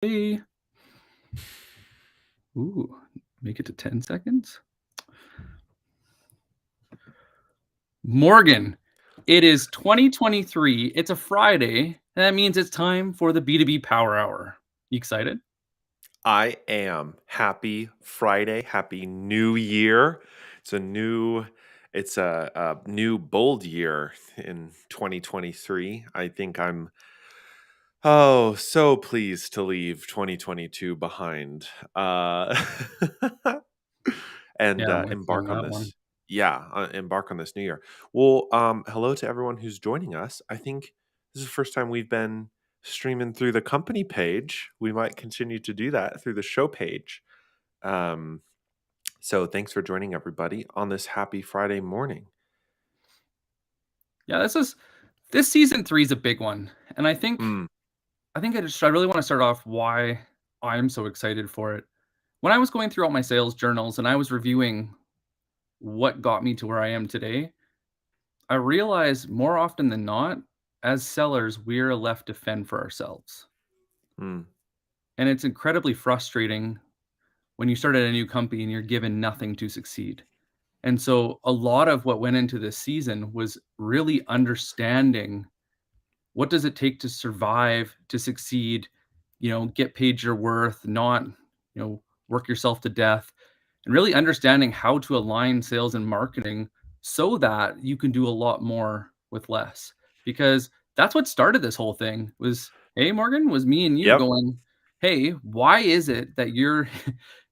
Hey. Ooh, make it to 10 seconds. Morgan, it is 2023. It's a Friday, and that means it's time for the B2B Power Hour. You excited? I am. Happy Friday. Happy New Year. It's a new it's a new bold year in 2023. I think I'm so pleased to leave 2022 behind. And Yeah, I'm with you on embark on that one. this embark on this new year. Well, hello to everyone who's joining us. I think this is the first time we've been streaming through the company page. We might continue to do that through the show page. Um, so thanks for joining everybody on this happy Friday morning. Yeah, this season 3 is a big one, and Mm, I really wanna start off why I'm so excited for it. When I was going through all my sales journals and I was reviewing what got me to where I am today, I realized more often than not, as sellers, we're left to fend for ourselves. mm, And it's incredibly frustrating when you start at a new company and you're given nothing to succeed. And so a lot of what went into this season was really understanding what does it take to survive, to succeed, get paid your worth, not, work yourself to death, and really understanding how to align sales and marketing so that you can do a lot more with less. Because that's what started this whole thing was, hey, Morgan, was me and you yep. going, hey, why is it that you're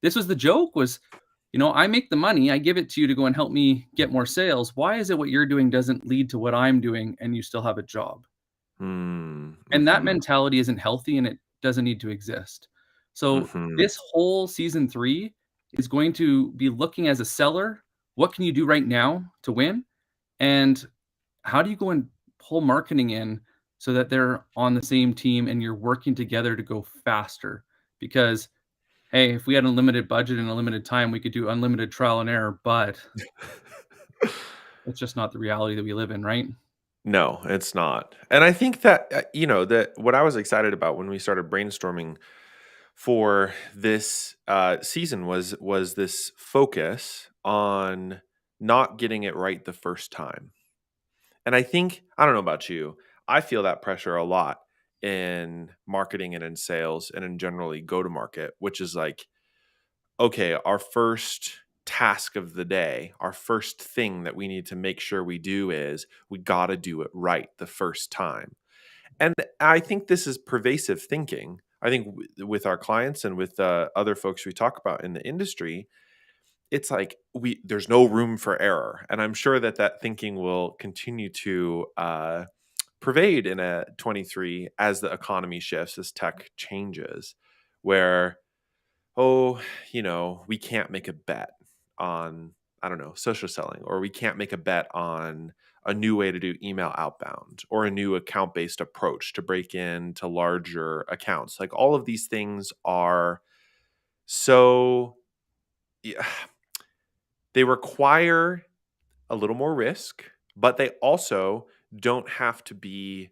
this was the joke was, I make the money, I give it to you to go and help me get more sales. Why is it what you're doing doesn't lead to what I'm doing and you still have a job? Mm, And that mm-hmm, mentality isn't healthy and it doesn't need to exist. So mm-hmm. this whole season 3 is going to be looking as a seller, what can you do right now to win? And how do you go and pull marketing in so that they're on the same team and you're working together to go faster? Because hey, if we had unlimited budget and unlimited time, we could do unlimited trial and error, but it's just not the reality that we live in, right? No, it's not. And I think that that what I was excited about when we started brainstorming for this season was this focus on not getting it right the first time. And I think I don't know about you, I feel that pressure a lot in marketing and in sales and in generally go to market, which is like, okay, our first task of the day, our first thing that we need to make sure we do is we got to do it right the first time. And I think this is pervasive thinking. I think with our clients and with other folks we talk about in the industry, it's like there's no room for error, and I'm sure that that thinking will continue to pervade in a 23 as the economy shifts, as tech changes, where oh, we can't make a bet on, I don't know, social selling, or we can't make a bet on a new way to do email outbound or a new account based approach to break into larger accounts. Like all of these things are so, yeah, they require a little more risk, but they also don't have to be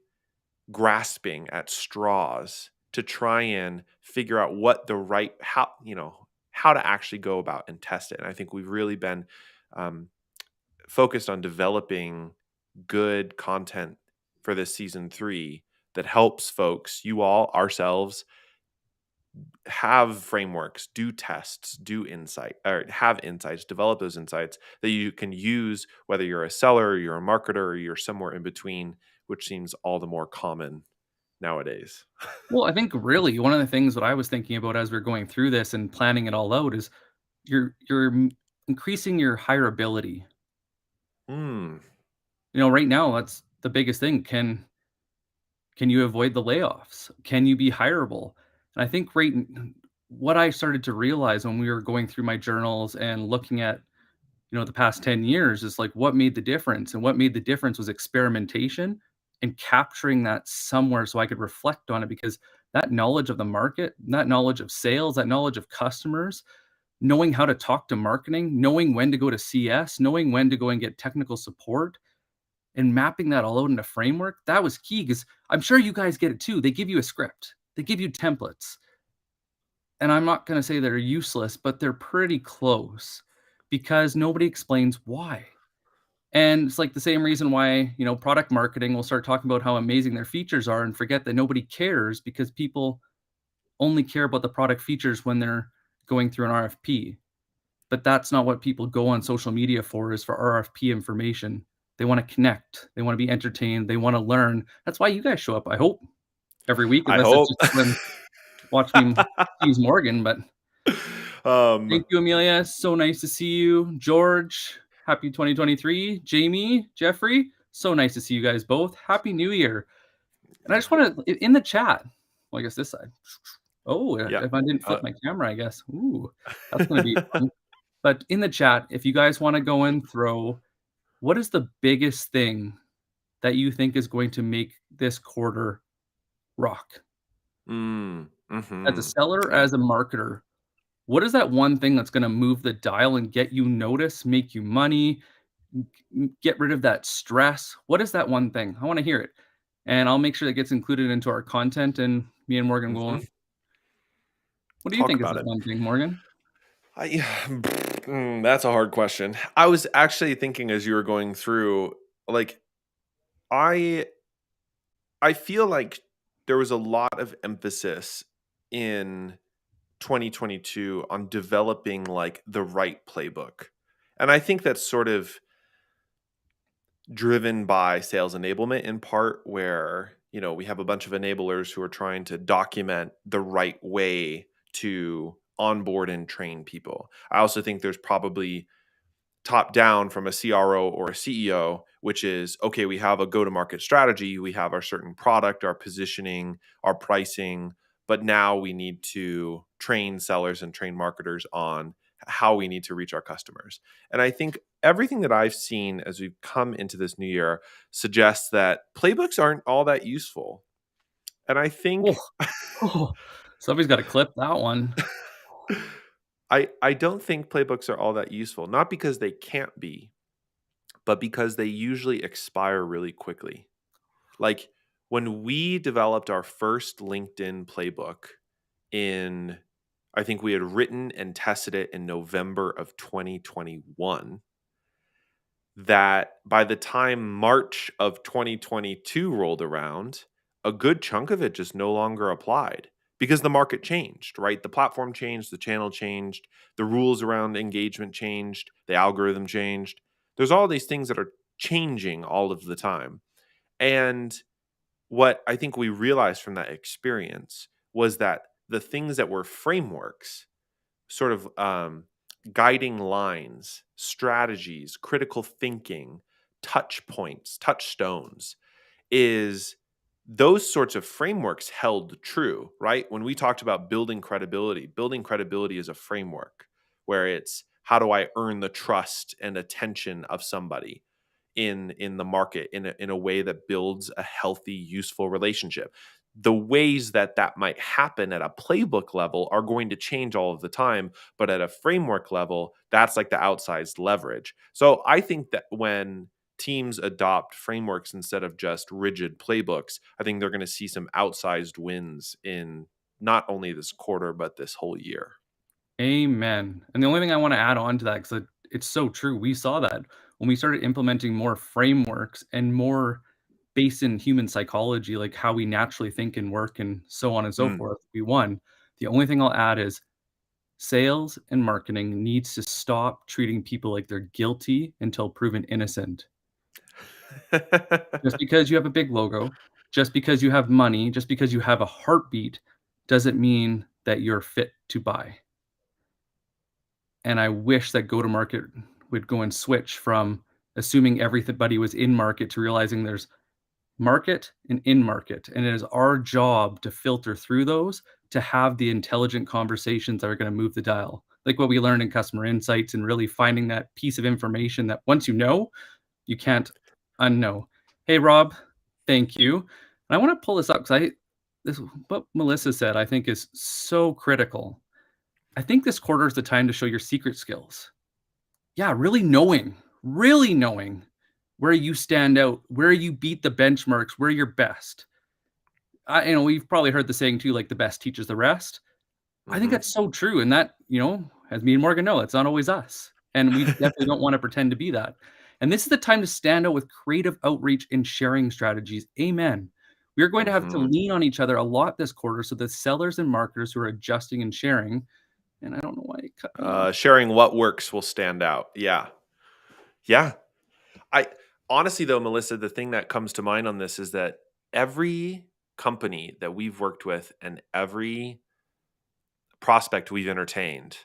grasping at straws to try and figure out what the right how to actually go about and test it. And I think we've really been um, focused on developing good content for this season 3 that helps folks, you all, ourselves, have frameworks, do tests, do insight, or have insights, develop those insights that you can use whether you're a seller, or you're a marketer, or you're somewhere in between, which seems all the more common nowadays. Well, I think really one of the things that I was thinking about as we're going through this and planning it all out is you're increasing your hireability. Mm, Right now that's the biggest thing. Can you avoid the layoffs? Can you be hireable? And I think what I started to realize when we were going through my journals and looking at, the past 10 years is like what made the difference. And what made the difference was experimentation and capturing that somewhere so I could reflect on it because that knowledge of the market, that knowledge of sales, that knowledge of customers, knowing how to talk to marketing, knowing when to go to CS, knowing when to go and get technical support, and mapping that all out in a framework, that was key because I'm sure you guys get it too. They give you a script, they give you templates. and I'm not gonna say they're useless, but they're pretty close because nobody explains why. And it's like the same reason why, product marketing will start talking about how amazing their features are and forget that nobody cares because people only care about the product features when they're going through an RFP. But that's not what people go on social media for, is for RFP information. They wanna connect, they wanna be entertained, they wanna learn. That's why you guys show up, I hope, every week, I unless it's hope. just when watch me tease Morgan, but um, thank you, Amelia. So nice to see you. George, happy 2023. Jamie, Jeffrey, so nice to see you guys both. Happy New Year. And I just want to, in the chat, well, I guess this side. Oh, yeah. if I didn't Uh, flip my camera, I guess. Ooh, that's going to be fun. But in the chat, if you guys want to go and throw, what is the biggest thing that you think is going to make this quarter rock? As a mhm. seller, Yeah. as a marketer, what is that one thing that's gonna move the dial and get you noticed, make you money, get rid of that stress? What is that one thing? I wanna hear it, and I'll make sure that gets included into our content, and me and Morgan Mhm. will what do you Talk think is about that it. one thing, Morgan? I that's a hard question. I was actually thinking as you were going through, like, I I feel like there was a lot of emphasis in 2022 on developing, like, the right playbook, and I think that's sort of driven by sales enablement in part, where we have a bunch of enablers who are trying to document the right way to onboard and train people. I also think there's probably top down from a CRO or a CEO, which is okay, we have a go to market strategy, we have our certain product, our positioning, our pricing, but now we need to train sellers and train marketers on how we need to reach our customers. And I think everything that I've seen as we've come into this new year suggests that playbooks aren't all that useful. And I Oh, think oh, somebody's gotta clip that one. I don't think playbooks are all that useful, not because they can't be, but because they usually expire really quickly. Like when we developed our first LinkedIn playbook in, I think we had written and tested it in November of 2021, that by the time March of 2022 rolled around, a good chunk of it just no longer applied because the market changed, right? The platform changed, the channel changed, the rules around engagement changed, the algorithm changed. There's all these things that are changing all of the time. And what I think we realized from that experience was that the things that were frameworks, sort of guiding lines, strategies, critical thinking, touch points, touchstones, is those sorts of frameworks held true, right? When we talked about building credibility is a framework where it's how do I earn the trust and attention of somebody in the market in a way that builds a healthy, useful relationship. The ways that that might happen at a playbook level are going to change all of the time, but at a framework level, that's like the outsized leverage. So I think that when teams adopt frameworks instead of just rigid playbooks, I think they're going to see some outsized wins in not only this quarter, but this whole year. Amen. And the only thing I wanna add on to that, 'cause it's so true, we saw that when we started implementing more frameworks and more based in human psychology, like how we naturally think and work and so on and so Mm. forth, we won. The only thing I'll add is sales and marketing needs to stop treating people like they're guilty until proven innocent. Just because you have a big logo, just because you have money, just because you have a heartbeat, doesn't mean that you're fit to buy. And I wish that go to market would go and switch from assuming everybody was in market to realizing there's market and in market. And it is our job to filter through those to have the intelligent conversations that are going to move the dial. Like what we learned in customer insights and really finding that piece of information that once you know, you can't unknow. Hey, Rob, thank you. And I want to pull this up because this, what Melissa said, I think is so critical. I think this quarter is the time to show your secret skills. Yeah, really knowing where you stand out, where you beat the benchmarks, where you're best. We've probably heard the saying too, like the best teaches the rest. I think Mhm. that's so true, and that, as me and Morgan know, it's not always us, and we definitely don't wanna pretend to be that. And this is the time to stand out with creative outreach and sharing strategies. Amen. We are going to have to Mhm. lean on each other a lot this quarter, so the sellers and marketers who are adjusting and sharing, and I don't know why it cut me off. Sharing what works will stand out. Yeah. Yeah. I honestly though, Melissa, the thing that comes to mind on this is that every company that we've worked with and every prospect we've entertained,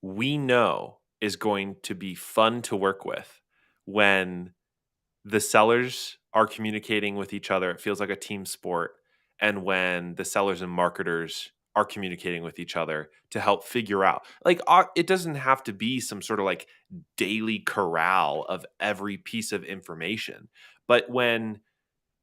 we know is going to be fun to work with when the sellers are communicating with each other. It feels like a team sport. And when the sellers and marketers are communicating with each other to help figure out, like, it doesn't have to be some sort of like daily corral of every piece of information. But when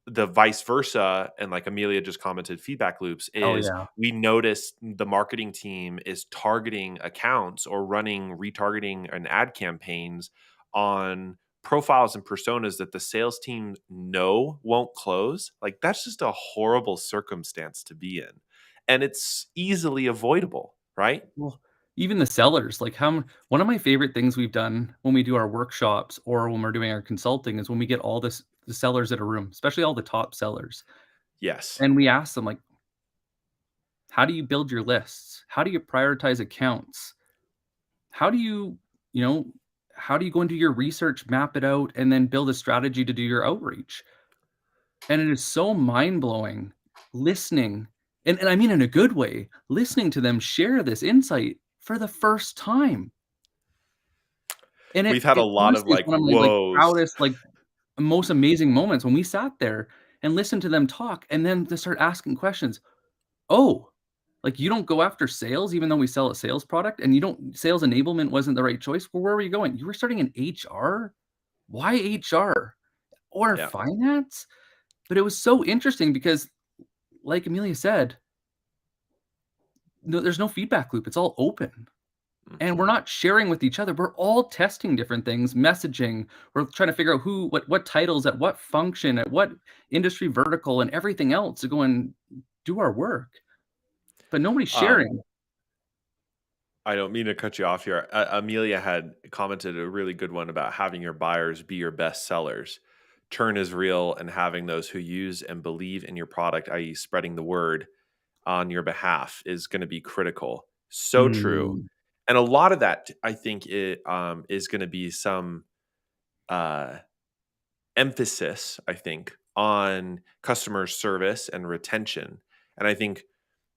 the vice versa, and like Amelia just commented, feedback loops Oh, is yeah. we notice the marketing team is targeting accounts or running retargeting and ad campaigns on profiles and personas that the sales team know won't close. Like, that's just a horrible circumstance to be in, and it's easily avoidable, right? Well, even the sellers, like, one of my favorite things we've done when we do our workshops or when we're doing our consulting is when we get all the sellers in a room, especially all the top sellers, Yes. and we ask them, like, "How do you build your lists? How do you prioritize accounts? How do you, you know, how do you go into your research, map it out, and then build a strategy to do your outreach?" And it is so mind-blowing listening, and I mean in a good way, listening to them share this insight for the first time. And We've it had a it lot of honestly is like one of my, like, woes. proudest, like, most amazing moments when we sat there and listened to them talk, and then to start asking questions. "Oh, like, you don't go after sales even though we sell a sales product, and you don't sales enablement wasn't the right choice? Well, where were you going? You were starting in HR? Why HR? Or Yeah. finance?" But it was so interesting because, like Amelia said, no, there's no feedback loop, it's all open. And we're Mhm. not sharing with each other. We're all testing different things, messaging. We're trying to figure out what titles at what function, at what industry vertical, and everything else to go and do our work. But nobody's Um, sharing. I don't mean to cut you off here. Amelia had commented a really good one about having your buyers be your best sellers. Turn is real, and having those who use and believe in your product, i.e., spreading the word on your behalf, is going to be critical. So true. Mm, And a lot of that, I think, is going to be some uh, emphasis, I think, on customer service and retention. And I think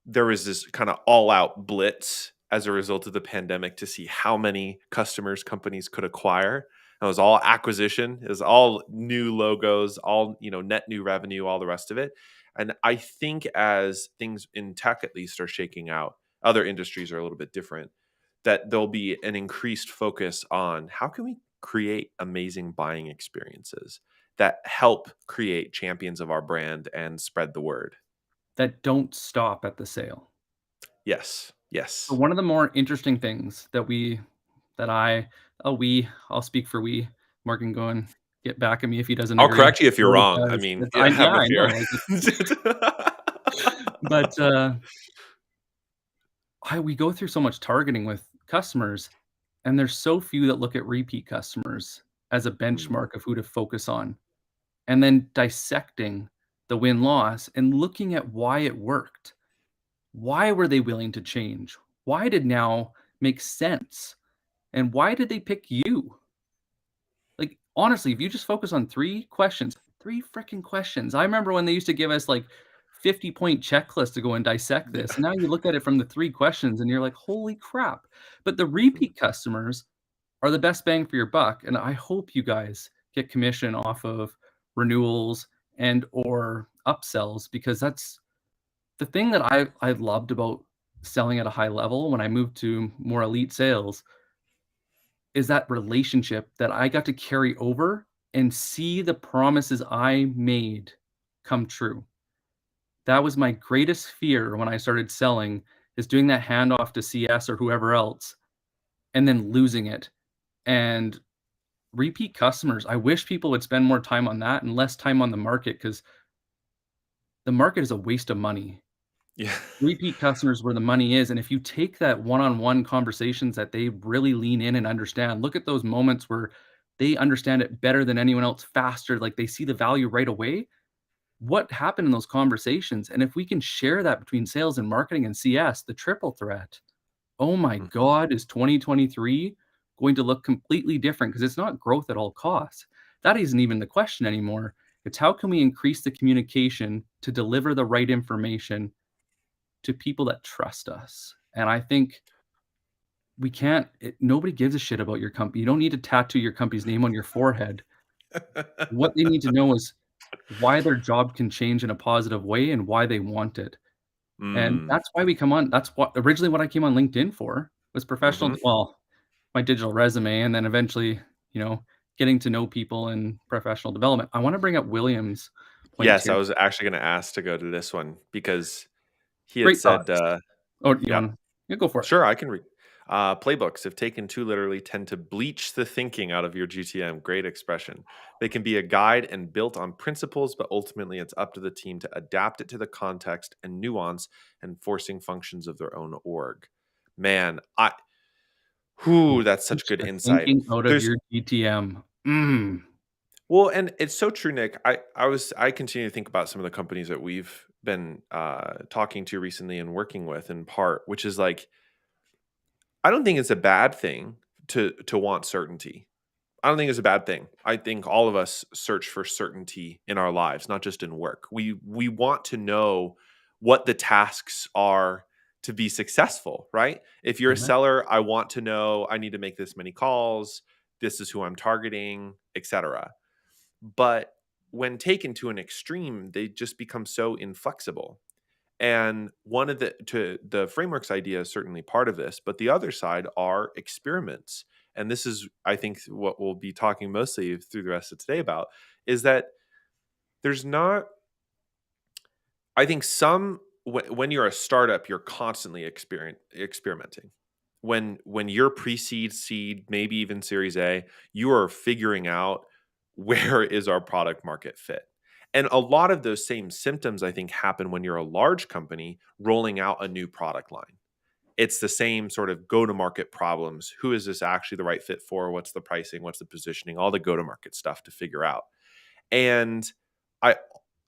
there was this kind of all out blitz as a result of the pandemic to see how many customers companies could acquire. It was all acquisition, it was all new logos, all, net new revenue, all the rest of it. And I think as things in tech at least are shaking out, other industries are a little bit different, that there'll be an increased focus on how can we create amazing buying experiences that help create champions of our brand and spread the word. that don't stop at the sale. Yes. But Yes. one of the more interesting things that I I'll speak for we, Mark can go and get back at me if he doesn't I'll agree. correct you if He you're always wrong. I does. mean, It's yeah, have no I know, fear. like, but, we go through so much targeting with customers, and there's so few that look at repeat customers as a Mm, benchmark of who to focus on, and then dissecting the win-loss and looking at why it worked. Why were they willing to change? Why did now make sense? And why did they pick you? Like, honestly, if you just focus on 3 questions, 3 freaking questions. I remember when they used to give us, like, 50-point checklists to go and dissect this. yeah. Now you look at it from the 3 questions and you're like, "Holy crap." But the Mhm. repeat customers are the best bang for your buck, and I hope you guys get commission off of renewals and or upsells because that's the thing that I loved about selling at a high level when I moved to more elite sales is that relationship that I got to carry over and see the promises I made come true. That was my greatest fear when I started selling, is doing that handoff to CS or whoever else and then losing it. And repeat customers, I wish people would spend more time on that and less time on the market because the market is a waste of money. Yeah. Repeat customers where the money is, and if you take that one-on-one conversations that they really lean in and understand, look at those moments where they understand it better than anyone else, faster, like, they see the value right away. What happened in those conversations? And if we can share that between sales and marketing and CS, the triple threat, oh my Mhm. god, is 2023 going to look completely different? Because it's not growth at all costs. That isn't even the question anymore. It's how can we increase the communication to deliver the right information to people that trust us? And I think we can't nobody gives a shit about your company. You don't need to tattoo your company's name on your forehead. What they need to know is why their job can change in a positive way and why they want it. And Mm. that's why we come on that's what originally what I came on LinkedIn for was professional Mhm. well, my digital resume and then eventually, you know, getting to know people and professional development. I wanna bring up William's points Yes, here. I was actually gonna ask to go to this one because he had Great said, thoughts. Oh, you yeah. wanna yeah, go for it. Sure, I can read. Playbooks, if taken too literally, tend to bleach the thinking out of your GTM. Great expression. They can be a guide and built on principles, but ultimately it's up to the team to adapt it to the context and nuance and forcing functions of their own org. Man, whew, that's such Bleach good the insight. thinking out of There's your GTM. Mm. well, and it's so true, Nick. I continue to think about some of the companies that we've been talking to recently and working with in part, which is like I don't think it's a bad thing to want certainty. I don't think it's a bad thing. I think all of us search for certainty in our lives, not just in work. We want to know what the tasks are to be successful, right? If you're a Amen. seller, I want to know I need to make this many calls, this is who I'm targeting, etc. But when taken to an extreme, they just become so inflexible. And one of the frameworks idea is certainly part of this, but the other side are experiments. And this is, I think, what we'll be talking mostly through the rest of today about is that there's not I think when you're a startup, you're constantly experimenting. When you're pre-seed, seed, maybe even Series A, you are figuring out where is our product market fit. And a lot of those same symptoms, I think, happen when you're a large company rolling out a new product line. It's the same sort of go-to-market problems. Who is this actually the right fit for? What's the pricing? What's the positioning? All the go-to-market stuff to figure out. And I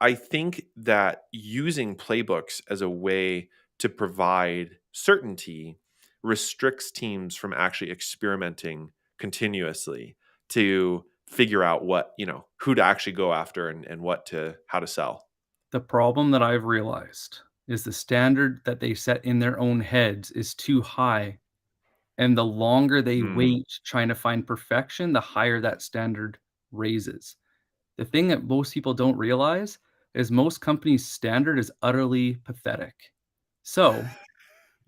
I think that using playbooks as a way to provide certainty restricts teams from actually experimenting continuously to figure out what, who to actually go after and what to how to sell. The problem that I've realized is the standard that they set in their own heads is too high, and the longer they Mm, wait trying to find perfection, the higher that standard raises. The thing that most people don't realize is most companies' standard is utterly pathetic. So,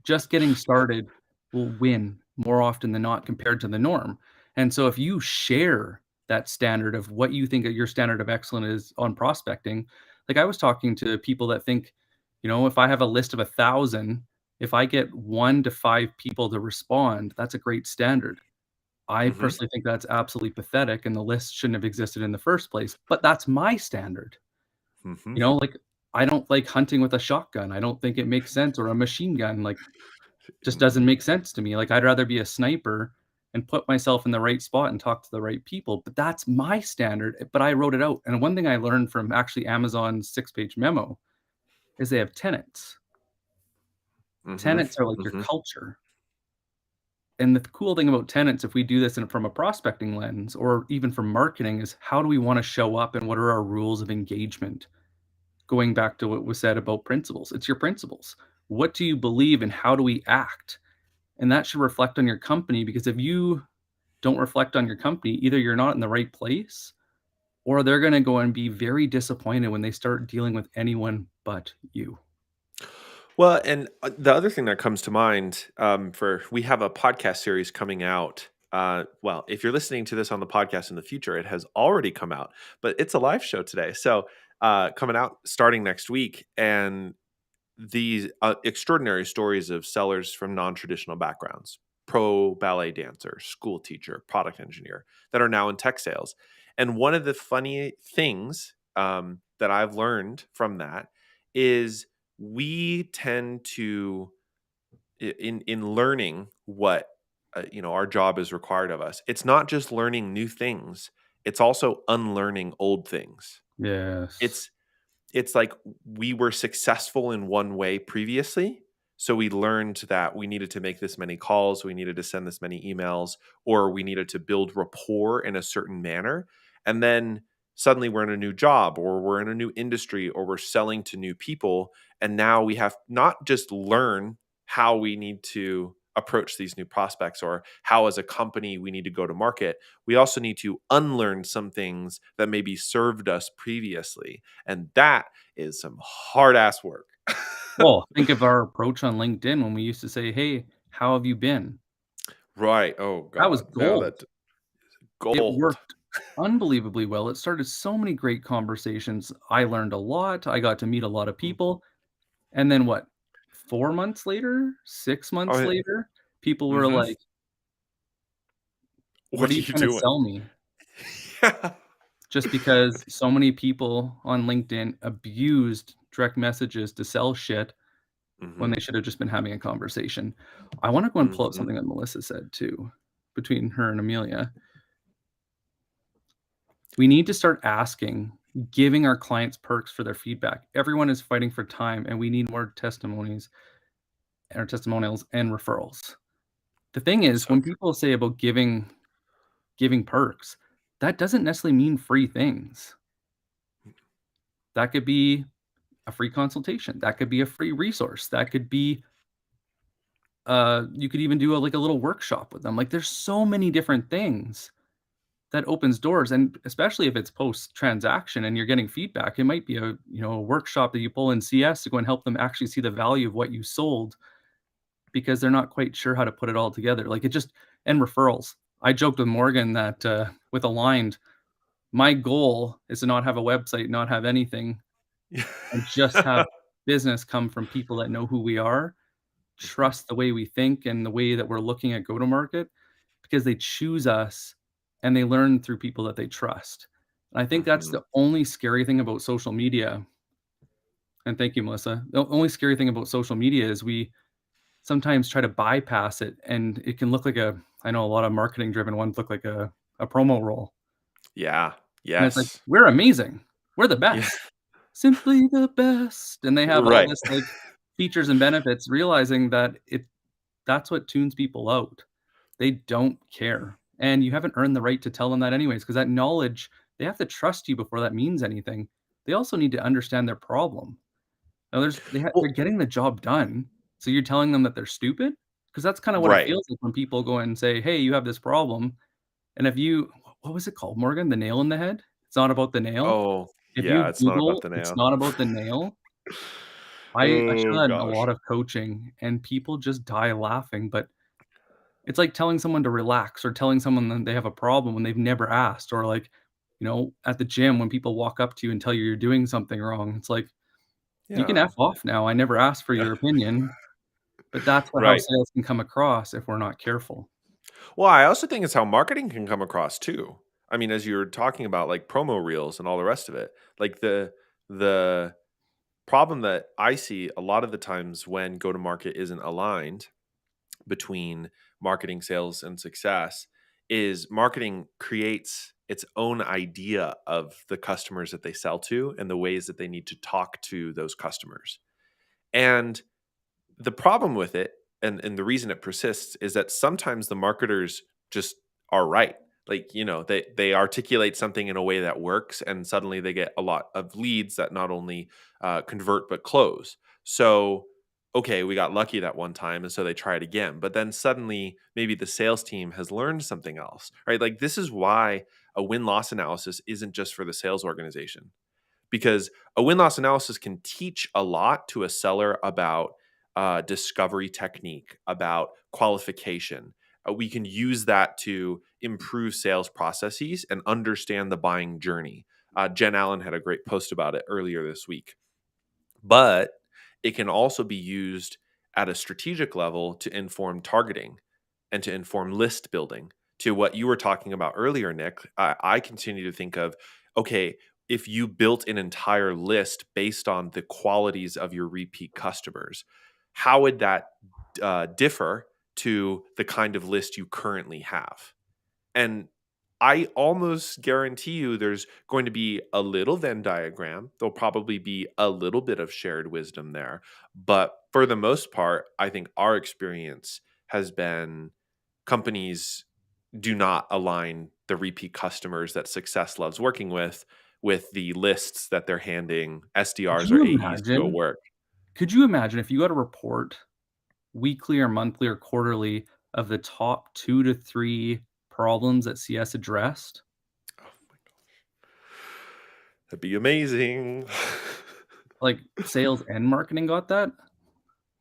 just getting started will win more often than not compared to the norm. And so if you share that standard of what you think that your standard of excellence is on prospecting, like I was talking to people that think, if I have a list of 1,000, if I get 1 to 5 people to respond, that's a great standard. I mhm, personally think that's absolutely pathetic and the list shouldn't have existed in the first place, but that's my standard. mhm. Like I don't like hunting with a shotgun. I don't think it makes sense or a machine gun. Like just doesn't Mhm, make sense to me. Like, I'd rather be a sniper and put myself in the right spot and talk to the right people, but that's my standard, but I wrote it out, and one thing I learned from actually Amazon's six-page memo is they have tenets. mhm, Tenets are like your mhm. culture, and the cool thing about tenets, if we do this from a prospecting lens or even from marketing, is how do we wanna show up and what are our rules of engagement? Going back to what was said about principles, it's your principles. What do you believe and how do we act? And that should reflect on your company because if you don't reflect on your company, either you're not in the right place or they're gonna go and be very disappointed when they start dealing with anyone but you. Well, and the other thing that comes to mind for we have a podcast series coming out. Well, if you're listening to this on the podcast in the future, it has already come out, but it's a live show today. So coming out starting next week, and these extraordinary stories of sellers from non-traditional backgrounds, pro ballet dancer, school teacher, product engineer, that are now in tech sales. And one of the funny things that I've learned from that is we tend to in learning what our job is required of us. It's not just learning new things; it's also unlearning old things. Yes. It's it's like we were successful in one way previously. So we learned that we needed to make this many calls, we needed to send this many emails, or we needed to build rapport in a certain manner. And then suddenly we're in a new job, or we're in a new industry, or we're selling to new people. And now we have not just learn how we need to approach these new prospects or how as a company we need to go to market. We also need to unlearn some things that maybe served us previously, and that is some hard ass work. Well, think of our approach on LinkedIn when we used to say, "Hey, how have you been?" Right. Oh That was god. No, gold. that It gold. worked unbelievably well. It started so many great conversations. I learned a lot. I got to meet a lot of Mhm. people. And then what? 4 months later, 6 Oh, months yeah. later, people were Mhm. like, "What are What are you you trying to doing? sell me?" Yeah. Just because so many people on LinkedIn abused direct messages to sell shit when Mhm. they should have just been having a conversation. I wanna go and pull up Mhm. something that Melissa said too, between her and Amelia. We need to start asking, giving our clients perks for their feedback. Everyone is fighting for time, and we need more testimonies or testimonials and referrals. The thing is, So when true. people say about giving perks, that doesn't necessarily mean free things. That could be a free consultation, that could be a free resource, that could be, you could even do like a little workshop with them. Like, there's so many different things that opens doors, and especially if it's post-transaction and you're getting feedback, it might be a workshop that you pull in CS to go and help them actually see the value of what you sold because they're not quite sure how to put it all together. Like, it just and referrals. I joked with Morgan that, with Aligned, my goal is to not have a website, not have anything, and just have business come from people that know who we are, Mhm. trust the way we think and the way that we're looking at go-to-market because they choose us and they learn through people that they trust. And I think that's Mhm. the only scary thing about social media, and thank you, Melissa. The only scary thing about social media is we sometimes try to bypass it, and it can look like I know a lot of marketing driven ones look like a promo roll, Yeah. and it's like, Yes. "We're amazing. We're the Yeah. best. Simply the best," and they have all Right. this, like, features and benefits, realizing that that's what tunes people out. They don't care, and you haven't earned the right to tell them that anyways, because that knowledge they have to trust you before that means anything. They also need to understand their problem. Now they're Well, getting the job done, so you're telling them that they're stupid? Because that's kinda what it right. feels like when people go and say, "Hey, you have this problem," and if you what was it called, Morgan? The nail in the head? It's not about the nail? Oh, If yeah, you it's not about Google, the "It's nail. not about the nail," I show Oh that in a gosh. lot of coaching, and people just die laughing, but it's like telling someone to relax or telling someone that they have a problem when they've never asked, or like, at the gym when people walk up to you and tell you you're doing something wrong, it's like, "You can Yeah. F off now, I never asked for Yeah. your opinion," but that's what how Right. sales can come across if we're not careful. Well, I also think it's how marketing can come across too. I mean, as you're talking about like promo reels and all the rest of it, like the problem that I see a lot of the times when go to market isn't aligned between marketing, sales, and success is marketing creates its own idea of the customers that they sell to and the ways that they need to talk to those customers. And the problem with it, and the reason it persists, is that sometimes the marketers just are right. Like, they articulate something in a way that works, and suddenly they get a lot of leads that not only convert but close. So, okay, we got lucky that one time, and so they try it again. But then suddenly, maybe the sales team has learned something else, right? Like, this is why a win loss analysis isn't just for the sales organization, because a win loss analysis can teach a lot to a seller about discovery technique, about qualification. We can use that to improve sales processes and understand the buying journey. Jen Allen had a great post about it earlier this week. But it can also be used at a strategic level to inform targeting and to inform list building. To what you were talking about earlier, Nick, I continue to think of, okay, if you built an entire list based on the qualities of your repeat customers, how would that differ to the kind of list you currently have? And I almost guarantee you there's going to be a little Venn diagram. There'll probably be a little bit of shared wisdom there. But for the most part, I think our experience has been companies do not align the repeat customers that success loves working with the lists that they're handing Could SDRs or you AEs to go imagine work. could you imagine if you got a report weekly or monthly or quarterly of the top 2 to 3 problems that CS addressed? Oh my gosh. That'd be amazing. Like, sales and marketing got that?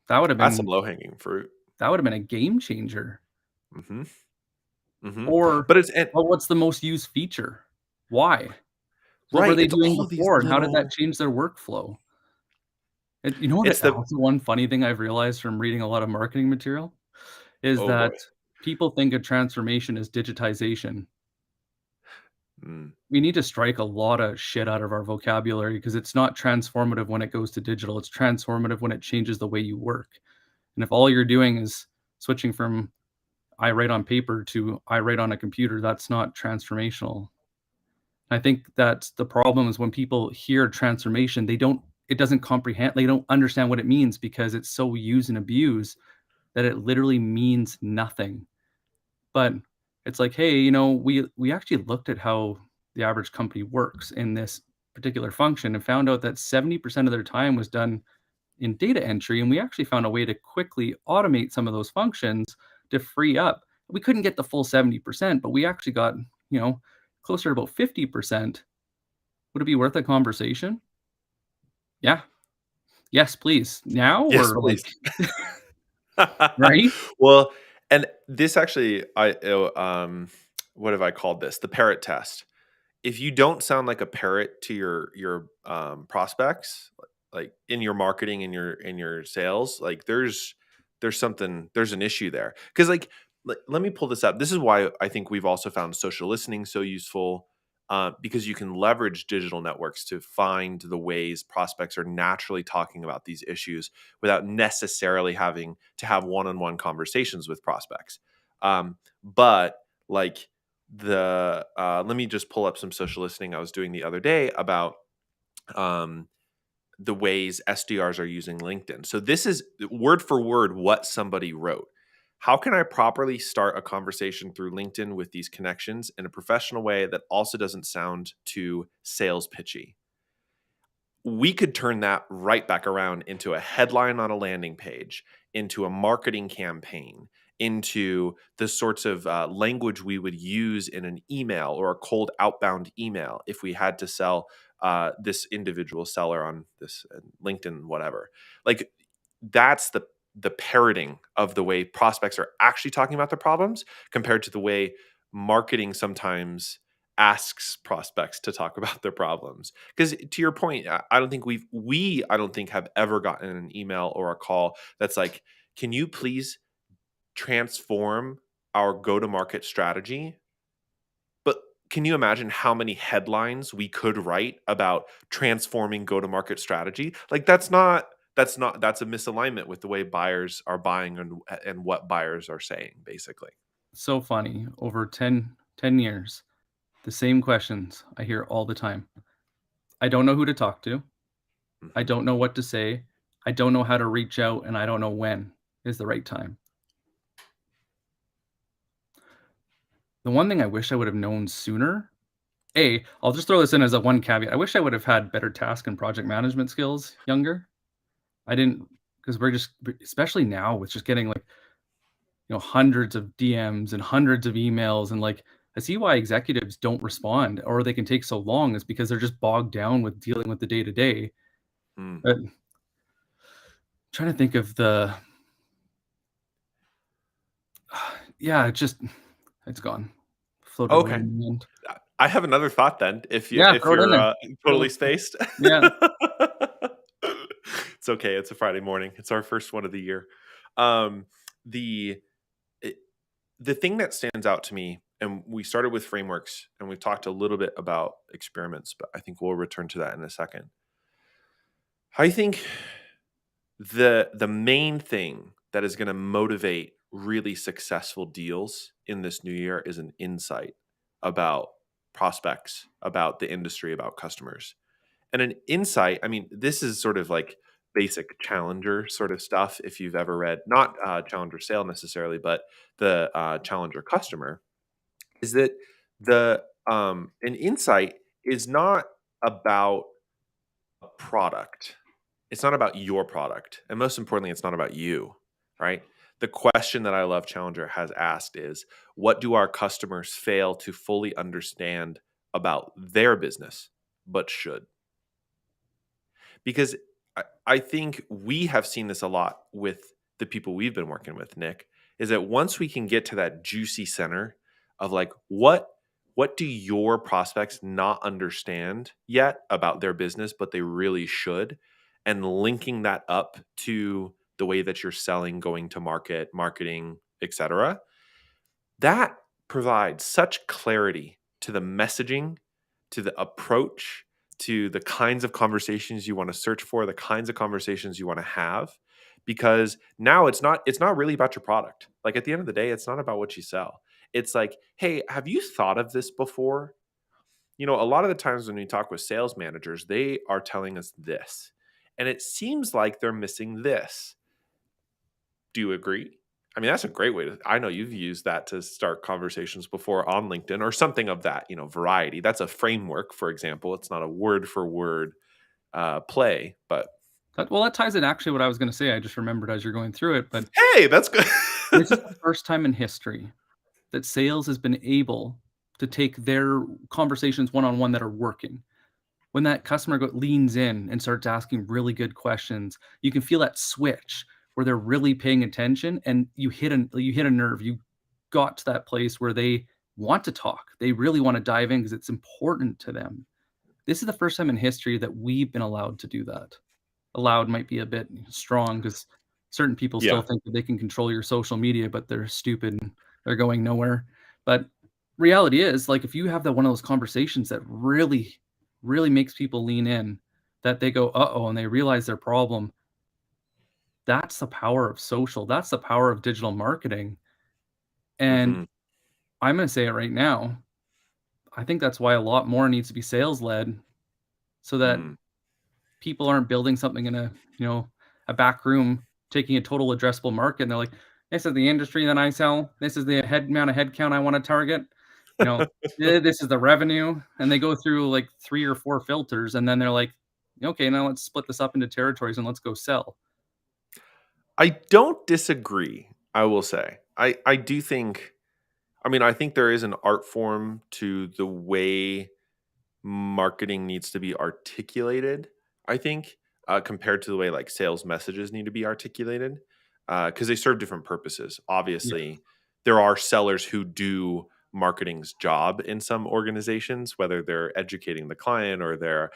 That would have That's some been low hanging fruit. a game changer. Hmm. Hmm. Or, But it's and well, what's the most used feature? Why? What were right, they it's doing all these before, and how did that little change their workflow? And you know what it's the also one funny thing I've realized from reading a lot of marketing material is oh that boy. people think of transformation as digitization. Mm. We need to strike a lot of shit out of our vocabulary because it's not transformative when it goes to digital, it's transformative when it changes the way you work. And if all you're doing is switching from I write on paper to I write on a computer, that's not transformational. I think that's the problem is when people hear transformation, it doesn't comprehend, they don't understand what it means because it's so used and abused that it literally means nothing. But it's like, hey, we actually looked at how the average company works in this particular function and found out that 70% of their time was done in data entry, and we actually found a way to quickly automate some of those functions to free up. We couldn't get the full 70%, but we actually got, closer to about 50%. Would it be worth a conversation? Yeah. Yes, please. Now Yes, or please. right? Well, and this actually what have I called this? The parrot test. If you don't sound like a parrot to your prospects, like in your marketing and your sales, like there's an issue there. Because let me pull this up. This is why I think we've also found social listening so useful, because you can leverage digital networks to find the ways prospects are naturally talking about these issues without necessarily having to have one-on-one conversations with prospects. But like the let me just pull up some social listening I was doing the other day about um, the ways SDRs are using LinkedIn. So this is word for word what somebody wrote. How can I properly start a conversation through LinkedIn with these connections in a professional way that also doesn't sound too sales pitchy? We could turn that right back around into a headline on a landing page, into a marketing campaign, into the sorts of language we would use in an email or a cold outbound email if we had to sell this individual seller on this LinkedIn, whatever. Like that's the parroting of the way prospects are actually talking about their problems compared to the way marketing sometimes asks prospects to talk about their problems. Because to your point, I don't think I don't think have ever gotten an email or a call that's like, can you please transform our go to market strategy? But can you imagine how many headlines we could write about transforming go to market strategy? Like that's a misalignment with the way buyers are buying and what buyers are saying basically. So funny. Over 10 years, the same questions I hear all the time. I don't know who to talk to. I Mhm. don't know what to say. I don't know how to reach out, and I don't know when is the right time. The one thing I wish I would have known sooner, I'll just throw this in as a one caveat. I wish I would have had better task and project management skills younger. I didn't because we're just especially now with just getting like, hundreds of DMs and hundreds of emails and like I see why executives don't respond or they can take so long is because they're just bogged down with dealing with the day to day. Mm. But trying to think of the yeah, it's gone. Floated away Okay. in the wind. I have another thought then, Yeah, if throw it in you're, there. totally Let's spaced. yeah. It's okay, it's a Friday morning. It's our first one of the year. Um, the eh, the thing that stands out to me and we started with frameworks, and we've talked a little bit about experiments, but I think we'll return to that in a second. I think the main thing that is going to motivate really successful deals in this new year is an insight about prospects, about the industry, about customers. And an insight, I mean, this is sort of like basic challenger sort of stuff if you've ever read, not challenger sale necessarily, but the challenger customer, is that the an insight is not about a product. It's not about your product. And most importantly, it's not about you, right? The question that I love Challenger has asked is, what do our customers fail to fully understand about their business but should? Because I think we have seen this a lot with the people we've been working with, Nick, is that once we can get to that juicy center of like what do your prospects not understand yet about their business, but they really should, and linking that up to the way that you're selling, going to market, marketing, etc., that provides such clarity to the messaging, to the approach, to the kinds of conversations you want to search for, the kinds of conversations you want to have, because now it's not really about your product. Like at the end of the day, it's not about what you sell. It's like, "Hey, have you thought of this before?" You know, a lot of the times when we talk with sales managers, they are telling us this, and it seems like they're missing this. Do you agree? I mean, that's a great way to, I know you've used that to start conversations before on LinkedIn or something of that, variety. That's a framework, for example. It's not a word for word play, but That ties in actually what I was gonna say, I just remembered as you're going through it, but hey, that's good. this is the first time in history that sales has been able to take their conversations one-on-one that are working. When that customer leans in and starts asking really good questions, you can feel that switch where they're really paying attention, and you hit a nerve. You got to that place where they want to talk. They really want to dive in because it's important to them. This is the first time in history that we've been allowed to do that. Allowed might be a bit strong because certain people still Yeah. think that they can control your social media, but they're stupid and they're going nowhere. But reality is, like, if you have that one of those conversations that really, really makes people lean in, that they go, "Uh-oh," and they realize their problem, that's the power of social. That's the power of digital marketing. And Hmm. I'm gonna say it right now, I think that's why a lot more needs to be sales led so that Mm. people aren't building something in a back room, taking a total addressable market, and they're like, "This is the industry that I sell. This is the amount of headcount I wanna target. You know, this is the revenue," and they go through, like, 3 or 4 filters, and then they're like, "Okay, now let's split this up into territories and let's go sell." I don't disagree, I will say. I do think, I mean, I think there is an art form to the way marketing needs to be articulated, I think, compared to the way like sales messages need to be articulated, because they serve different purposes. Yeah. Obviously, there are sellers who do marketing's job in some organizations, whether they're educating the client or they're,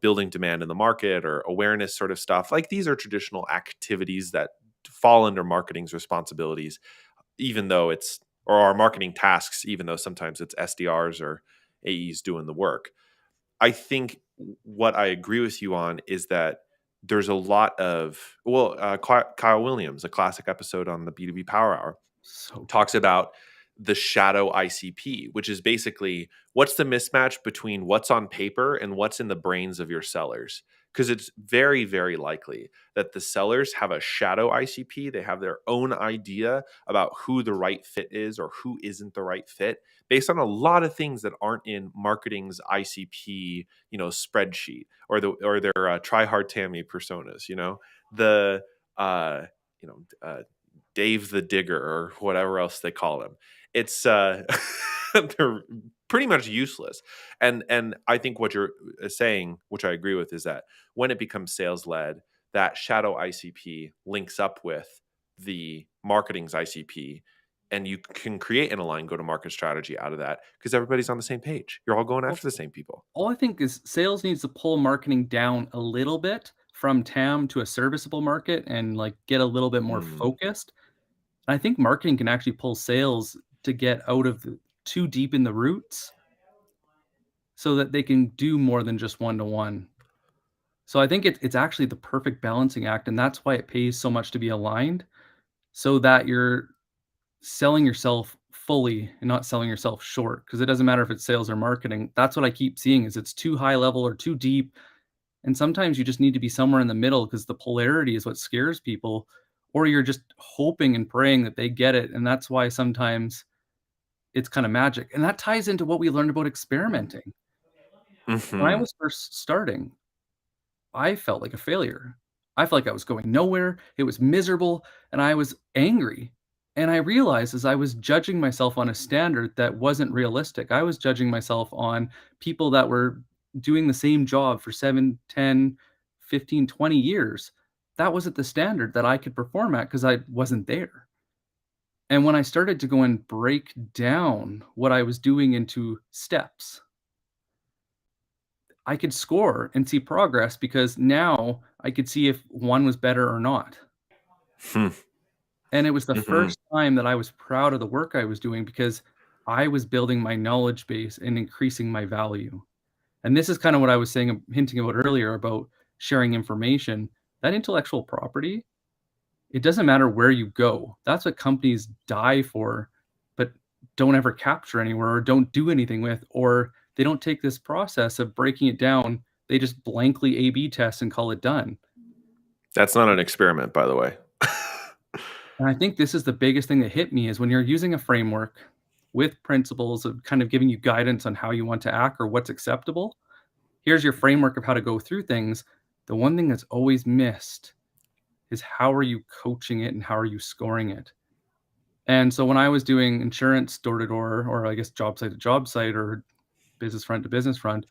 building demand in the market or awareness sort of stuff. Like these are traditional activities that fall under marketing's responsibilities, even though it's, or our marketing tasks, even though sometimes it's SDRs or AEs doing the work. I think what I agree with you on is that there's a lot of, well, Kyle Williams, a classic episode on the B2B Power Hour, So good. talks about the shadow ICP, which is basically what's the mismatch between what's on paper and what's in the brains of your sellers. Because it's very, very likely that the sellers have a shadow ICP. They have their own idea about who the right fit is or who isn't the right fit based on a lot of things that aren't in marketing's ICP, spreadsheet or their try hard Tammy personas, the, uh, you know, uh, Dave the Digger or whatever else they call him. It's they're pretty much useless. And I think what you're saying, which I agree with, is that when it becomes sales led, that shadow ICP links up with the marketing's ICP, and you can create an aligned go to market strategy out of that because everybody's on the same page. You're all going Well, after the same people. all I think is sales needs to pull marketing down a little bit from TAM to a serviceable market and, like, get a little bit more Mm, focused. I think marketing can actually pull sales to get out of too deep in the roots so that they can do more than just one to one. So I think it's actually the perfect balancing act, and that's why it pays so much to be aligned so that you're selling yourself fully and not selling yourself short. Because it doesn't matter if it's sales or marketing. That's what I keep seeing is it's too high level or too deep, and sometimes you just need to be somewhere in the middle because the polarity is what scares people, or you're just hoping and praying that they get it, and that's why sometimes it's kinda magic, and that ties into what we learned about experimenting. When I Mhm. was first starting, I felt like a failure. I felt like I was going nowhere, it was miserable, and I was angry. And I realized as I was judging myself on a standard that wasn't realistic, I was judging myself on people that were doing the same job for 7, 10, 15, 20 years. That wasn't the standard that I could perform at because I wasn't there. And when I started to go and break down what I was doing into steps, I could score and see progress because now I could see if one was better or not. Hmm. And it was the Mhm. first time that I was proud of the work I was doing because I was building my knowledge base and increasing my value. And this is kind of what I was saying, hinting about earlier about sharing information. That intellectual property, it doesn't matter where you go. That's what companies die for, but don't ever capture anywhere or don't do anything with, or they don't take this process of breaking it down. They just blankly A/B test and call it done. That's not an experiment, by the way. And I think this is the biggest thing that hit me is when you're using a framework with principles of kind of giving you guidance on how you want to act or what's acceptable. Here's your framework of how to go through things. The one thing that's always missed is how are you coaching it and how are you scoring it? And so when I was doing insurance door to door, or I guess job site to job site or business front to business front,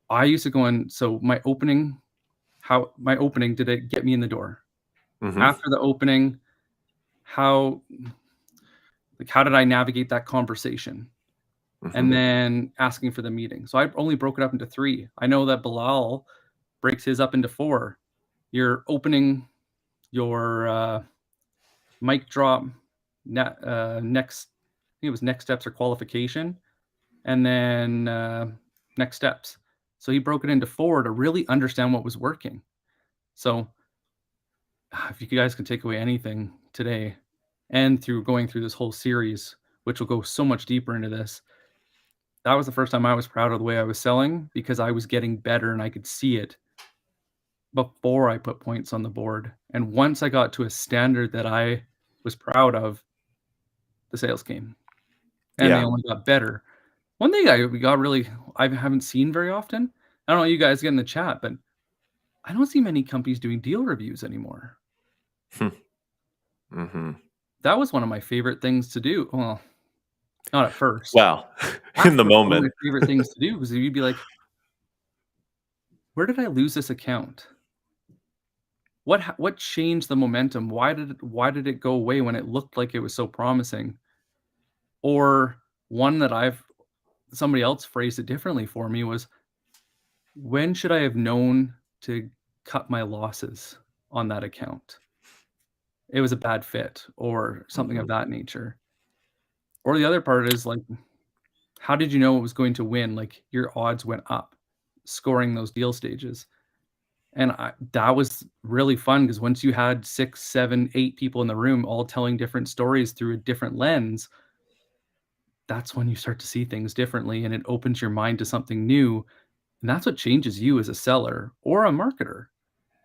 I used to go in. So my opening, did it get me in the door? Mhm. After the opening, how how did I navigate that conversation? And Mhm. then asking for the meeting. So I only broke it up into 3. I know that Bilal breaks his up into 4. You're opening your, mic drop, next I think it was next steps or qualification, and then, next steps. So he broke it into 4 to really understand what was working. So, if you guys can take away anything today and through going through this whole series, which will go so much deeper into this, that was the first time I was proud of the way I was selling because I was getting better and I could see it before I put points on the board. And once I got to a standard that I was proud of, the sales came and they Yeah. only got better. One thing we got really I haven't seen very often. I don't know you guys get in the chat, but I don't see many companies doing deal reviews anymore. Hmm. Mhm. That was one of my favorite things to do. Well, not at first. Well, in the After one of my moment. favorite things to do because you'd be like, where did I lose this account? What changed the momentum? Why did it go away when it looked like it was so promising? Or one that I've somebody else phrased it differently for me was, "When should I have known to cut my losses on that account? It was a bad fit," or something of Mhm. that nature. Or the other part is, like, how did you know it was going to win? Like, your odds went up scoring those deal stages. And that was really fun because once you had 6, 7, 8 people in the room all telling different stories through a different lens, that's when you start to see things differently and it opens your mind to something new. And that's what changes you as a seller or a marketer.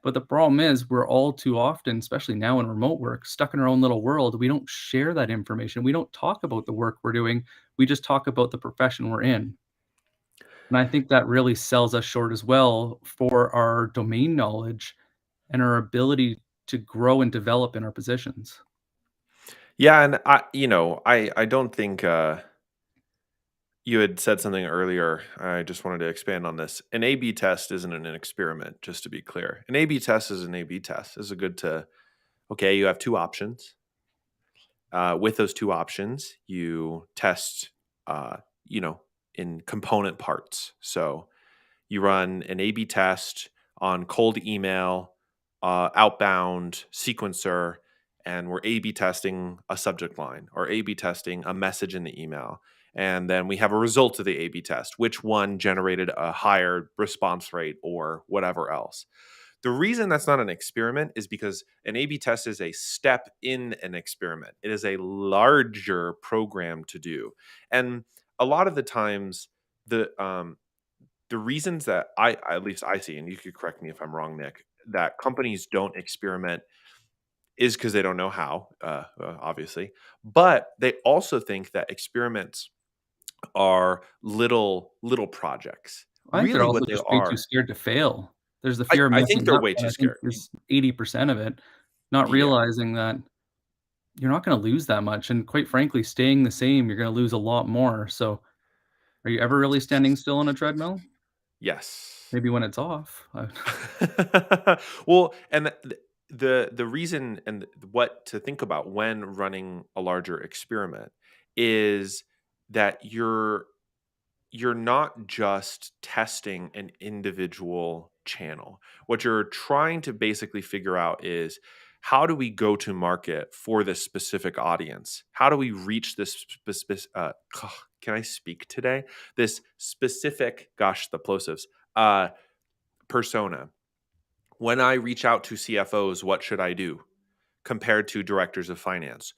But the problem is, we're all too often, especially now in remote work, stuck in our own little world. We don't share that information. We don't talk about the work we're doing. We just talk about the profession we're in. And I think that really sells us short as well for our domain knowledge and our ability to grow and develop in our positions. Yeah, and I don't think, you had said something earlier, I just wanted to expand on this. An A/B test isn't an experiment, just to be clear. An A/B test is an A/B test. It's a good to okay, you have 2 options. With those 2 options, you test, uh, you know, in component parts. So, you run an A/B test on cold email, outbound sequencer, and we're A/B testing a subject line or A/B testing a message in the email. and then we have a result of the A/B test, which one generated a higher response rate or whatever else. The reason that's not an experiment is because an A/B test is a step in an experiment. It is a larger program to do, and a lot of the times the reasons that at least I see, and you could correct me if I'm wrong, Nick, that companies don't experiment is because they don't know how, obviously, but they also think that experiments are little projects. I think they're Really, also what they just way too are, scared to fail. There's the fear of I think messing they're up way that too I think scared. is 80% of it, not Yeah. realizing that you're not gonna lose that much, and quite frankly, staying the same, you're gonna lose a lot more, so are you ever really standing still on a treadmill? Yes. Maybe when it's off. Well, and the reason and what to think about when running a larger experiment is that you're not just testing an individual channel. What you're trying to basically figure out is how do we go to market for this specific audience? How do we reach this can I speak today? This specific, gosh, the plosives, uh, persona. When I reach out to CFOs, what should I do compared to directors of finance?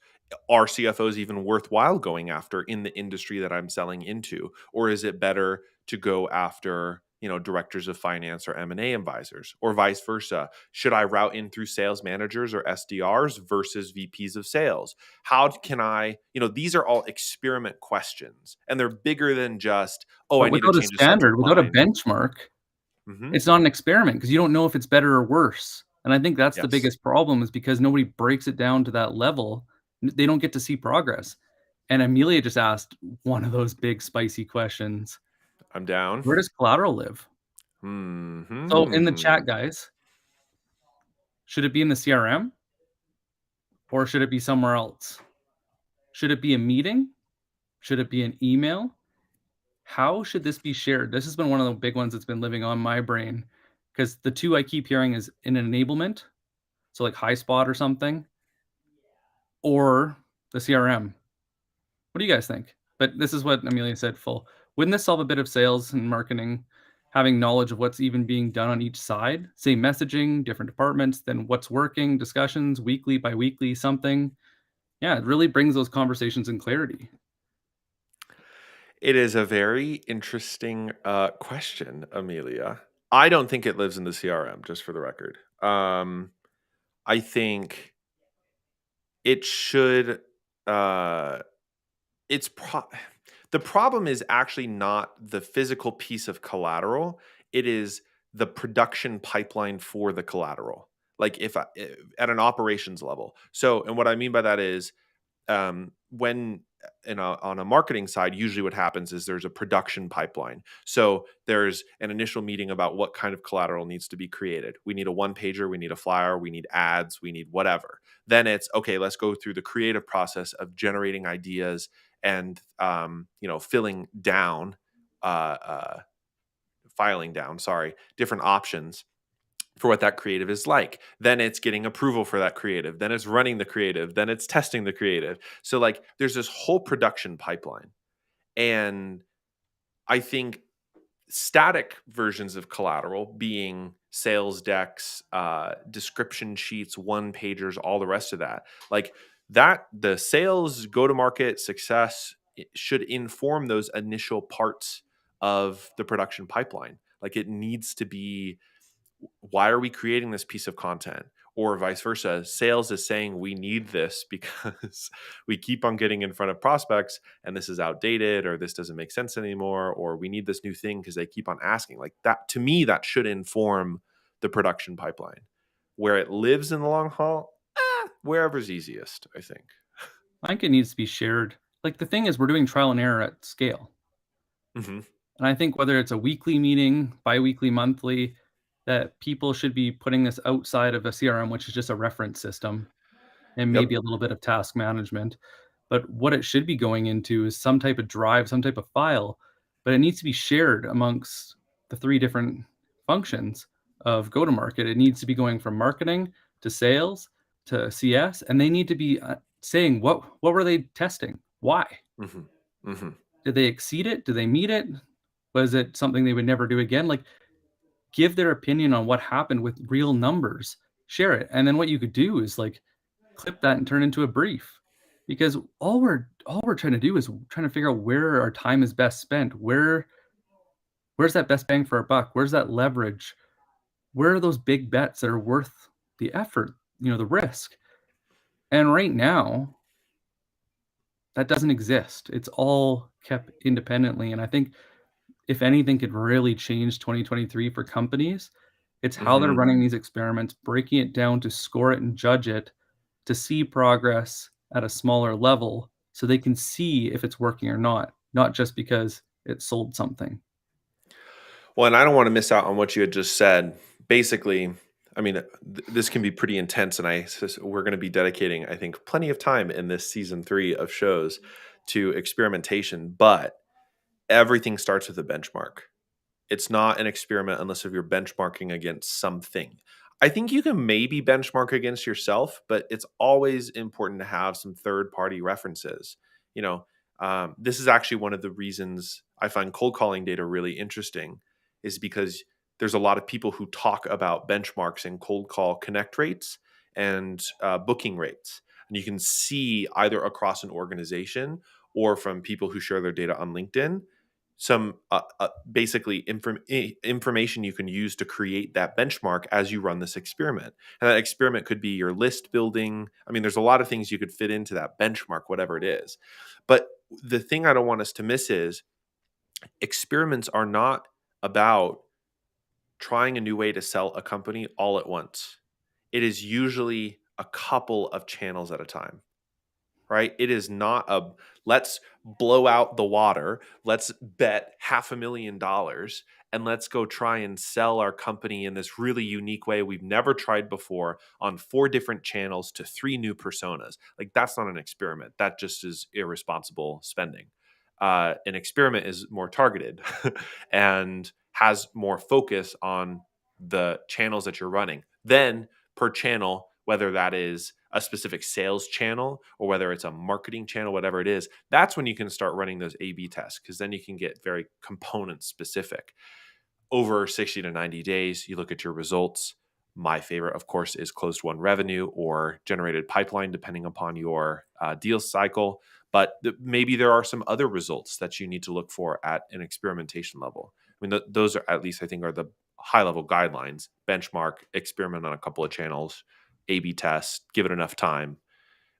Are CFOs even worthwhile going after in the industry that I'm selling into, or is it better to go after, directors of finance or M&A advisors, or vice versa? Should I route in through sales managers or SDRs versus VPs of sales? How can I, these are all experiment questions, and they're bigger than just, oh, I But need to without a change a subject standard, without a line. benchmark, Hmm. it's not an experiment because you don't know if it's better or worse, and I think that's the Yes, biggest problem is because nobody breaks it down to that level, they don't get to see progress, and Amelia just asked one of those big spicy questions. I'm down. Where does collateral live? So in the Hmm. chat, guys, should it be in the CRM or should it be somewhere else? Should it be a meeting? Should it be an email? How should this be shared? This has been one of the big ones that's been living on my brain because the 2 I keep hearing is an enablement, so like HighSpot or something, or the CRM. What do you guys think? But this is what Amelia said full. Wouldn't this solve a bit of sales and marketing, having knowledge of what's even being done on each side? Say messaging, different departments, then what's working, discussions, weekly, biweekly, something. Yeah, it really brings those conversations in clarity. It is a very interesting question, Amelia. I don't think it lives in the CRM, just for the record. I think it should. Uh, it's the problem is actually not the physical piece of collateral. It is the production pipeline for the collateral. Like at an operations level. So, and what I mean by that is when on a marketing side, usually what happens is there's a production pipeline. So there's an initial meeting about what kind of collateral needs to be created. We need a one pager, we need a flyer, we need ads, we need whatever. Then it's okay, let's go through the creative process of generating ideas and filling down filing down, sorry, different options for what that creative is like. Then it's getting approval for that creative. Then it's running the creative. Then it's testing the creative. So, like, there's this whole production pipeline. And I think static versions of collateral, being sales decks, description sheets, one pagers, all the rest of that, like that, the sales go to market success should inform those initial parts of the production pipeline. Like, it needs to be, why are we creating this piece of content, or vice versa, sales is saying we need this because we keep on getting in front of prospects and this is outdated, or this doesn't make sense anymore, or we need this new thing because they keep on asking. Like that, to me, that should inform the production pipeline. Where it lives in the long haul, wherever's easiest, I think. I think it needs to be shared. Like the thing is, we're doing trial and error at scale. Hmm. And I think whether it's a weekly meeting, biweekly, monthly, that people should be putting this outside of a CRM, which is just a reference system and Yep. maybe a little bit of task management. But what it should be going into is some type of drive, some type of file, but it needs to be shared amongst the three different functions of go to market. It needs to be going from marketing to sales to CS, and they need to be saying what were they testing? Why? Hmm. Hmm. Did they exceed it? Did they meet it? Was it something they would never do again? Like, give their opinion on what happened with real numbers, share it. And then what you could do is like clip that and turn into a brief. Because all we're trying to do is trying to figure out where our time is best spent. Where's that best bang for our buck? Where's that leverage? Where are those big bets that are worth the effort, the risk? And right now, that doesn't exist. It's all kept independently. And I think if anything could really change 2023 for companies, it's how they're Mhm. running these experiments, breaking it down to score it and judge it, to see progress at a smaller level so they can see if it's working or not just because it sold something. Well, and I don't wanna miss out on what you had just said. Basically, I mean, this can be pretty intense, and we're gonna be dedicating, I think, plenty of time in this season 3 of shows to experimentation, but everything starts with a benchmark. It's not an experiment unless if you're benchmarking against something. I think you can maybe benchmark against yourself, but it's always important to have some third party references. You know, this is actually one of the reasons I find cold calling data really interesting, is because there's a lot of people who talk about benchmarks and cold call connect rates and booking rates. And you can see either across an organization or from people who share their data on LinkedIn some basically information you can use to create that benchmark as you run this experiment. And that experiment could be your list building. I mean, there's a lot of things you could fit into that benchmark, whatever it is. But the thing I don't want us to miss is experiments are not about trying a new way to sell a company all at once. It is usually a couple of channels at a time, right? It is not a let's blow out the water, let's bet $500,000 and let's go try and sell our company in this really unique way we've never tried before on 4 different channels to 3 new personas. Like that's not an experiment. That just is irresponsible spending. An experiment is more targeted and has more focus on the channels that you're running. Then per channel, whether that is a specific sales channel or whether it's a marketing channel, whatever it is, that's when you can start running those A B tests because then you can get very component specific. Over 60 to 90 days, you look at your results. My favorite, of course, is closed won revenue or generated pipeline, depending upon your deal cycle. But maybe there are some other results that you need to look for at an experimentation level. I mean, those are at least I think are the high level guidelines. Benchmark, experiment on a couple of channels, A B test, give it enough time,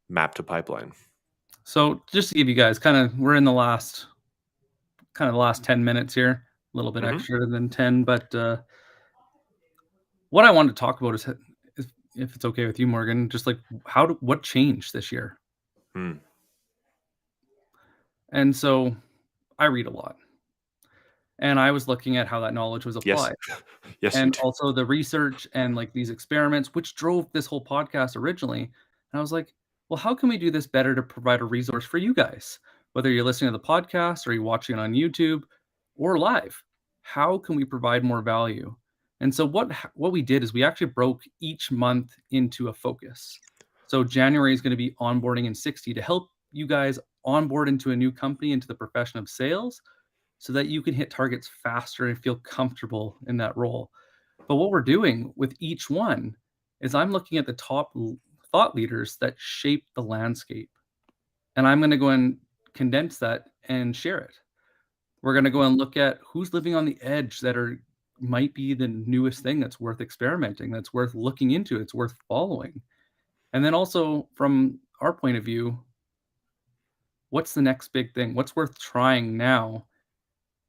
map to pipeline. So just to give you guys we're in the last 10 minutes here, a little bit Hmm. extra than 10, but what I wanted to talk about is if it's okay with you, Morgan, just like what changed this year? Hmm. And so I read a lot, and I was looking at how that knowledge was Yes, applied. yes, you And do. also the research and, like, these experiments, which drove this whole podcast originally, and I was like, "Well, how can we do this better to provide a resource for you guys?" Whether you're listening to the podcast or you're watching it on YouTube or live, how can we provide more value? And so what we did is we actually broke each month into a focus. So January is gonna be onboarding in 60 to help you guys onboard into a new company, into the profession of sales, so that you can hit targets faster and feel comfortable in that role. But what we're doing with each one is I'm looking at the top thought leaders that shape the landscape. And I'm going to go and condense that and share it. We're going to go and look at who's living on the edge that might be the newest thing that's worth experimenting, that's worth looking into, it's worth following. And then also from our point of view, what's the next big thing? What's worth trying now?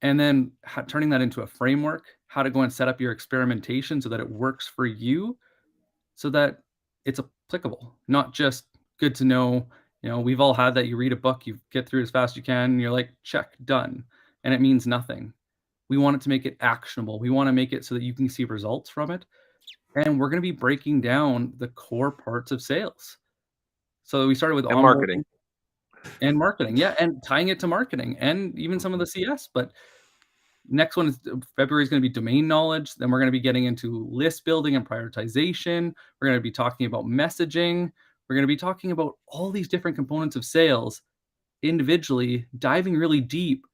And then turning that into a framework, how to go and set up your experimentation so that it works for you, so that it's applicable, not just good to know. We've all had that. You read a book, you get through as fast as you can, and you're like, check, done. And it means nothing. We want it to make it actionable. We want to make it so that you can see results from it. And we're going to be breaking down the core parts of sales. So we started with And marketing. onboarding and marketing. Yeah. And tying it to marketing and even some of Mhm. the CS. But next one is February is going to be domain knowledge. Then we're going to be getting into list building and prioritization. We're going to be talking about messaging. We're going to be talking about all these different components of sales individually, diving really deep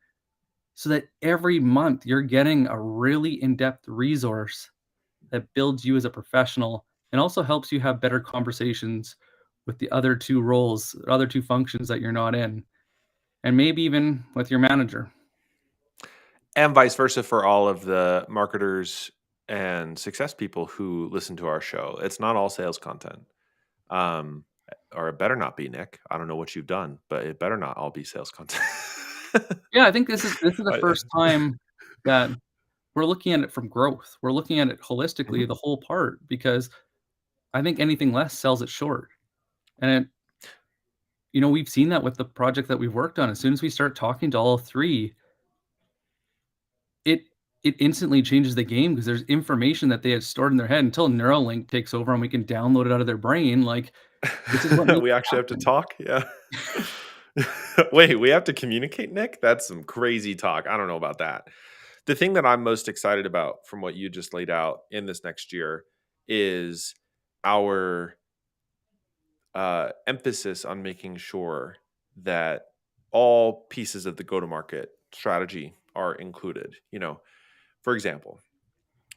so that every month you're getting a really in-depth resource that builds you as a professional and also helps you have better conversations with the other 2 roles, other 2 functions that you're not in, and maybe even with your manager. And vice versa for all of the marketers and success people who listen to our show. It's not all sales content. Um, or it better not be, Nick. I don't know what you've done, but it better not all be sales content. Yeah, I think this is the I first time that we're looking at it from growth. We're looking at it holistically, Mhm. the whole part, because I think anything less sells it short. And it we've seen that with the project that we've worked on. As soon as we start talking to all 3, it it instantly changes the game because there's information that they had stored in their head until Neuralink takes over and we can download it out of their brain, like, this is what makes We it actually have to happen. talk? Yeah. Wait, we have to communicate, Nick? That's some crazy talk. I don't know about that. The thing that I'm most excited about from what you just laid out in this next year is our emphasis on making sure that all pieces of the go to market strategy are included. For example,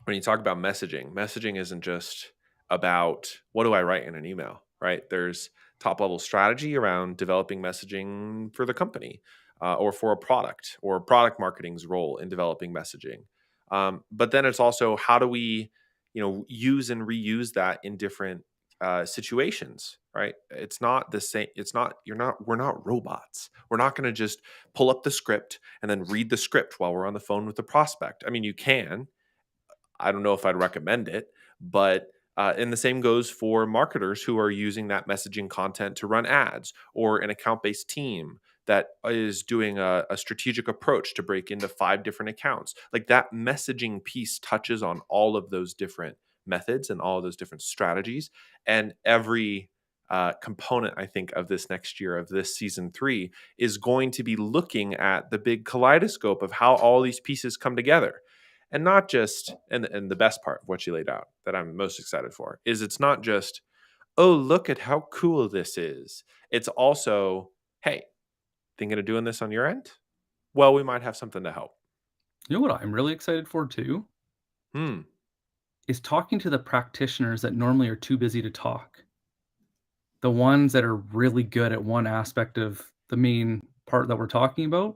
when you talk about messaging, messaging isn't just about what do I write in an email, right? There's top level strategy around developing messaging for the company or for a product or product marketing's role in developing messaging. But then it's also how do we, use and reuse that in different situations, right? It's not the same. It's not, we're not robots. We're not going to just pull up the script and then read the script while we're on the phone with the prospect. I mean, you can, I don't know if I'd recommend it, but and the same goes for marketers who are using that messaging content to run ads or an account based team that is doing a strategic approach to break into 5 different accounts. Like that messaging piece touches on all of those different methods and all of those different strategies. And every component, I think, of this next year, of this season 3, is going to be looking at the big kaleidoscope of how all these pieces come together and not just and the best part of what you laid out that I'm most excited for is it's not just, oh, look at how cool this is. It's also, hey, thinking of doing this on your end? Well, we might have something to help. You know what I'm really excited for too? Hmm. Is talking to the practitioners that normally are too busy to talk. The ones that are really good at one aspect of the main part that we're talking about,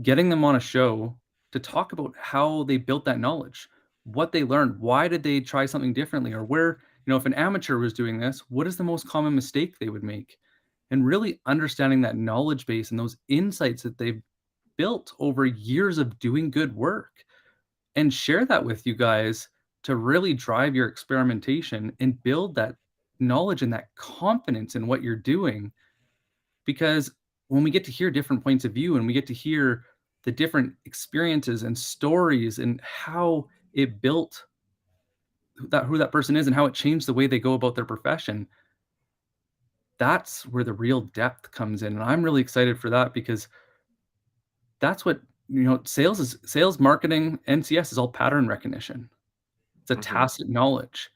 getting them on a show to talk about how they built that knowledge, what they learned, why did they try something differently, or where, if an amateur was doing this, what is the most common mistake they would make? And really understanding that knowledge base and those insights that they've built over years of doing good work and share that with you guys to really drive your experimentation and build that knowledge and that confidence in what you're doing. Because when we get to hear different points of view and we get to hear the different experiences and stories and how it built who that person is and how it changed the way they go about their profession, that's where the real depth comes in. And I'm really excited for that because that's what sales, marketing, NCS is all pattern recognition. It's a Hmm. tacit knowledge.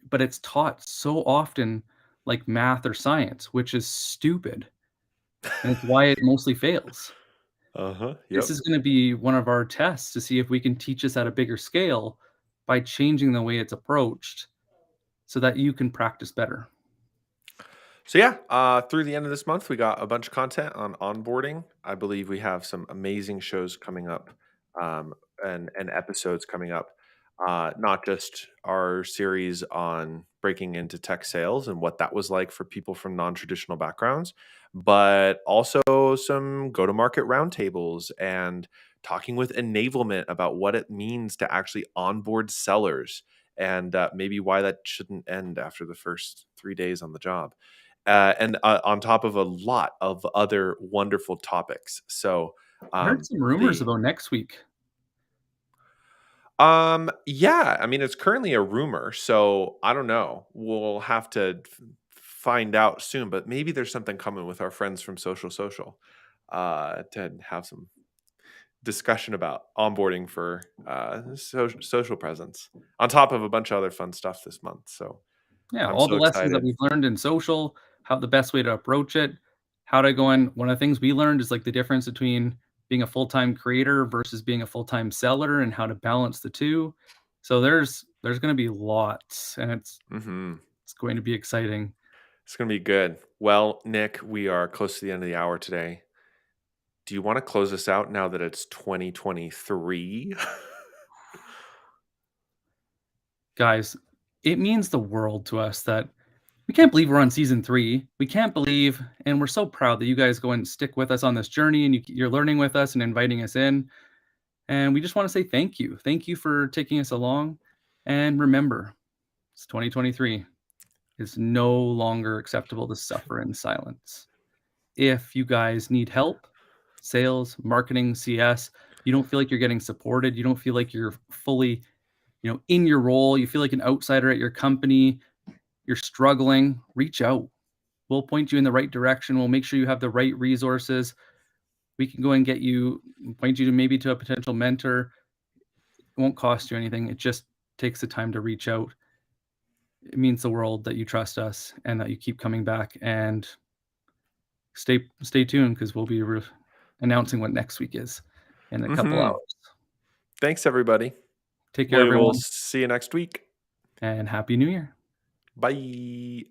But it's taught so often like math or science, which is stupid, and it's why it mostly fails. Uh-huh. This Yep. is gonna be one of our tests to see if we can teach this at a bigger scale by changing the way it's approached so that you can practice better. So yeah, through the end of this month, we got a bunch of content on onboarding. I believe we have some amazing shows coming up, um, and episodes coming up. Not just our series on breaking into tech sales and what that was like for people from non-traditional backgrounds, but also some go-to-market roundtables and talking with enablement about what it means to actually onboard sellers and maybe why that shouldn't end after the first 3 days on the job and on top of a lot of other wonderful topics. So, I heard some rumors the about next week. yeah, I mean, it's currently a rumor, so I don't know. We'll have to find out soon, but maybe there's something coming with our friends from Social to have some discussion about onboarding for social presence on top of a bunch of other fun stuff this month. So Yeah, I'm all the so lessons that excited. we've learned in social, how the best way to approach it, how to go in. One of the things we learned is like the difference between being a full-time creator versus being a full-time seller and how to balance the two. So there's going to be lots, and Mhm. it's going to be exciting. It's gonna be good. Well, Nick, we are close to the end of the hour today. Do you wanna close us out now that it's 2023? Guys, it means the world to us that we can't believe we're on season 3. We can't believe, and we're so proud that you guys go and stick with us on this journey, and you're learning with us and inviting us in. And we just want to say thank you. Thank you for taking us along. And remember, it's 2023. It's no longer acceptable to suffer in silence. If you guys need help, sales, marketing, CS, you don't feel like you're getting supported, you don't feel like you're fully, in your role, you feel like an outsider at your company, you're struggling, reach out. We'll point you in the right direction. We'll make sure you have the right resources. We can go and point you to maybe to a potential mentor. It won't cost you anything. It just takes the time to reach out. It means the world that you trust us and that you keep coming back, and stay tuned because we'll be announcing what next week is in a couple Mhm. hours. Thanks, everybody. Take care, We will everyone, see you next week. and happy New Year. Bye.